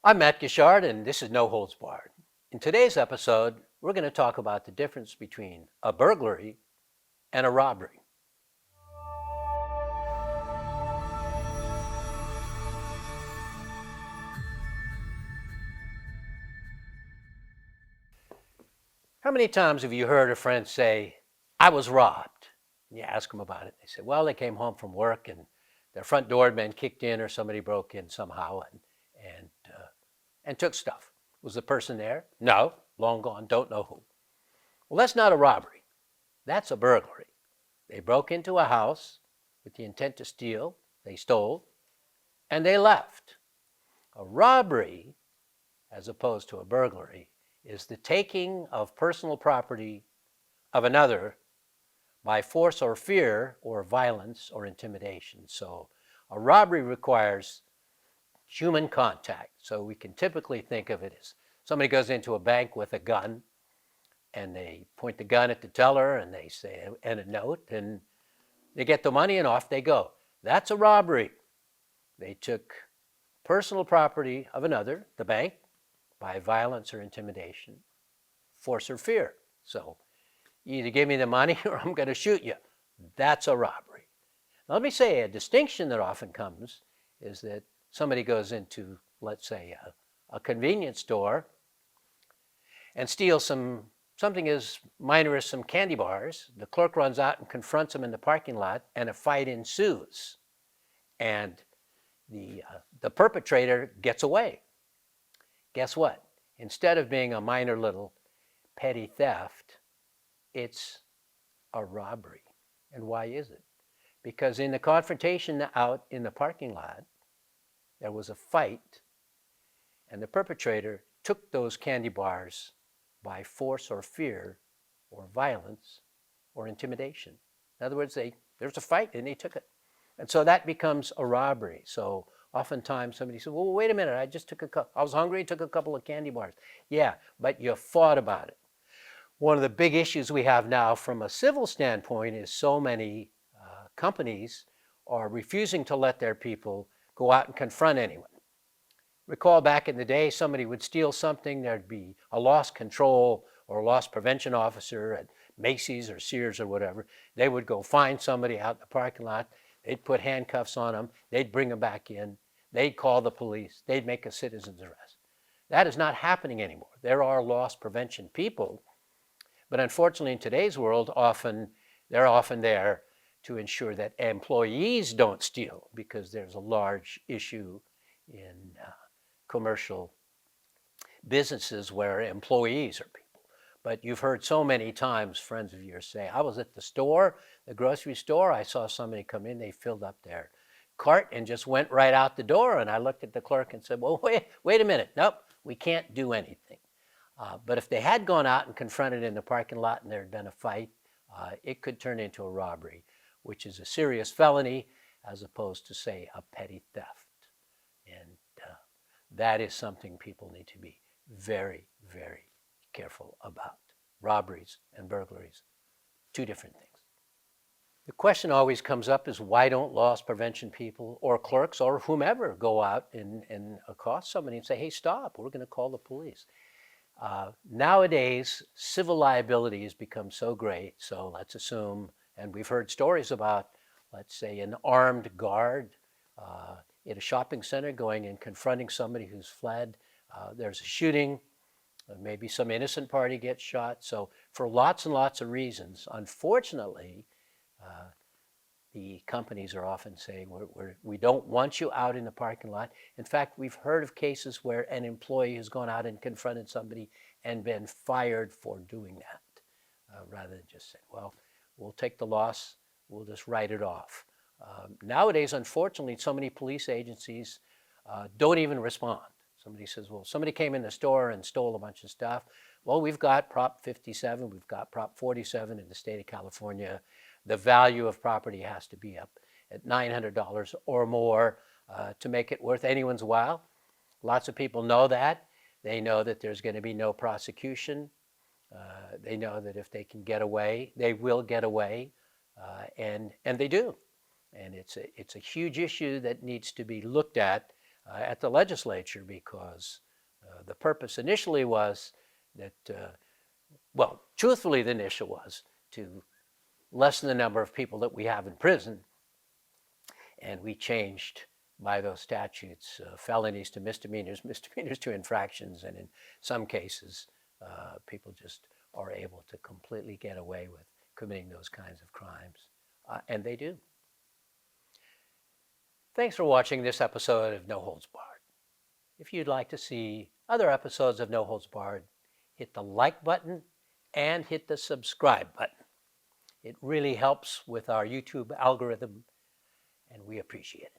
I'm Matt Guichard, and this is No Holds Barred. In today's episode, we're going to talk about the difference between a burglary and a robbery. How many times have you heard a friend say, I was robbed? And you ask them about it. They say, well, they came home from work and their front door had been kicked in or somebody broke in somehow and, uh, and took stuff. Was the person there? No, long gone, don't know who. Well, that's not a robbery. That's a burglary. They broke into a house with the intent to steal, they stole, and they left. A robbery, as opposed to a burglary, is the taking of personal property of another by force or fear or violence or intimidation. So a robbery requires human contact. So we can typically think of it as somebody goes into a bank with a gun and they point the gun at the teller and they say, and a note, and they get the money and off they go. That's a robbery. They took personal property of another, the bank, by violence or intimidation, force or fear. So you either give me the money or I'm going to shoot you. That's a robbery. Now, let me say a distinction that often comes is that somebody goes into, let's say, a convenience store and steals something as minor as some candy bars. The clerk runs out and confronts him in the parking lot, and a fight ensues. And the perpetrator gets away. Guess what? Instead of being a minor little petty theft, it's a robbery. And why is it? Because in the confrontation out in the parking lot, there was a fight, and the perpetrator took those candy bars by force or fear or violence or intimidation. In other words, there's a fight and they took it. And so that becomes a robbery. So oftentimes somebody says, well, wait a minute, I was hungry and took a couple of candy bars. Yeah, but you fought about it. One of the big issues we have now from a civil standpoint is so many companies are refusing to let their people go out and confront anyone. Recall back in the day, somebody would steal something, there'd be a loss control or a loss prevention officer at Macy's or Sears or whatever. They would go find somebody out in the parking lot, they'd put handcuffs on them, they'd bring them back in, they'd call the police, they'd make a citizen's arrest. That is not happening anymore. There are loss prevention people, but unfortunately in today's world, they're often there to ensure that employees don't steal, because there's a large issue in commercial businesses where employees are people. But you've heard so many times friends of yours say, I was at the store, the grocery store, I saw somebody come in, they filled up their cart and just went right out the door. And I looked at the clerk and said, well, wait a minute. Nope, we can't do anything. But if they had gone out and confronted in the parking lot and there had been a fight, it could turn into a robbery, which is a serious felony as opposed to, say, a petty theft. And that is something people need to be very, very careful about. Robberies and burglaries, two different things. The question always comes up is, why don't loss prevention people or clerks or whomever go out and accost somebody and say, hey, stop, we're going to call the police. Nowadays, civil liability has become so great, so let's assume, and we've heard stories about, let's say, an armed guard at a shopping center going and confronting somebody who's fled. There's a shooting, maybe some innocent party gets shot. So for lots and lots of reasons, unfortunately, the companies are often saying, we don't want you out in the parking lot. In fact, we've heard of cases where an employee has gone out and confronted somebody and been fired for doing that, rather than just say, well, we'll take the loss, we'll just write it off. Nowadays, unfortunately, so many police agencies don't even respond. Somebody says, well, somebody came in the store and stole a bunch of stuff. Well, we've got Prop 57, we've got Prop 47 in the state of California. The value of property has to be up at $900 or more to make it worth anyone's while. Lots of people know that. They know that there's going to be no prosecution. They know that if they can get away, they will get away, and they do. And it's a huge issue that needs to be looked at at the legislature, because the purpose initially was that, well, truthfully, the initial was to lessen the number of people that we have in prison. And we changed by those statutes felonies to misdemeanors, misdemeanors to infractions, and in some cases, people just are able to completely get away with committing those kinds of crimes, and they do. Thanks for watching this episode of No Holds Barred. If you'd like to see other episodes of No Holds Barred, hit the like button and hit the subscribe button. It really helps with our YouTube algorithm, and we appreciate it.